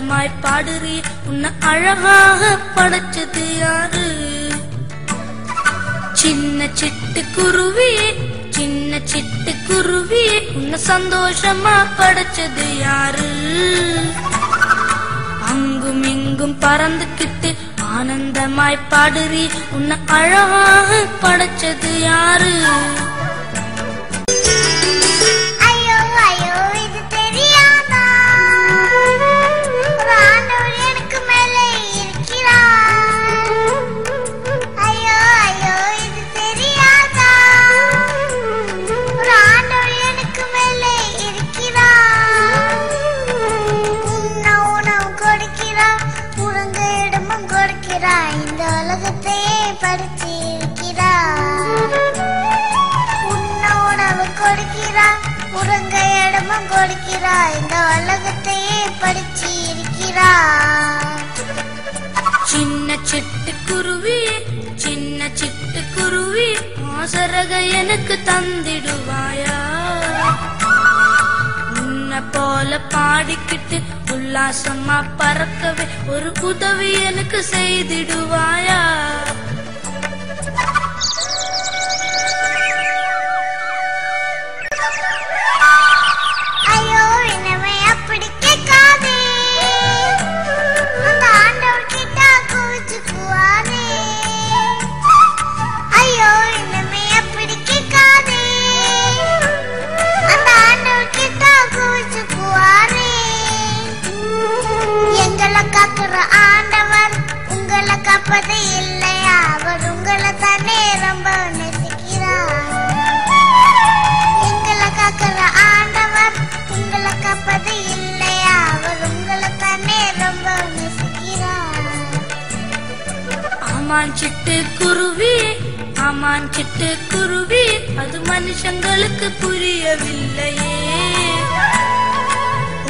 ஆனந்தமாய் பாடுறி உன்னை அழகாக படைச்சது யாரு? சின்ன சிட்டுக்குருவியே சின்ன சிட்டுக்குருவியே உன்னை சந்தோஷமா படைச்சது யாரு? அங்கும் இங்கும் பறந்துக்கிட்டு ஆனந்தமாய் பாடுறி உன்னை அழகாக படைச்சது யாரு? இந்த உலகத்தையே படிச்சிருக்கிறா, உன்ன உணவு கொடுக்கிறா, உறங்க இடமும் கொடுக்கிறா, இந்த உலகத்தையே படிச்சிருக்கிறா. சின்ன சிட்டுக்குருவி சின்ன சிட்டுக்குருவி ஆசரக எனக்கு தந்திடுவாயா? உன்னை போல பாடிக்கிட்டு உல்லாசமா பறக்கவே ஒரு உதவி எனக்கு செய்திடுவாயா? ஐயோ என்னமே அப்படி கேட்காதே, அந்த ஆண்டவர் கிட்ட கோவிச்சுக்குவாரே. ஐயோ என்னமே அப்படி கேட்காதே, அந்த ஆண்டவர் கிட்ட கோவிச்சுக்குவாரே. எங்களை காக்குற ஆண்டவர் உங்களை காப்பது இல்லையா? அவர் உங்களை தானே ரொம்ப நேசிக்கிறார். எங்களை காக்குற ஆண்டவர் உங்களை காப்பது இல்லையா? அவர் உங்களை தானே ரொம்ப நேசிக்கிறார். ஆமான் சிட்டுக்குருவி ஆமான் சிட்டுக்குருவி அது மனுஷங்களுக்கு புரியவில்லையே.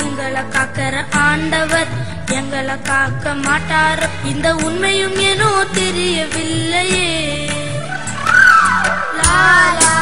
உங்களை காக்கிற ஆண்டவர் எங்களை காக்க மாட்டார், இந்த உண்மையும் ஏனோ தெரியவில்லையே. லா லா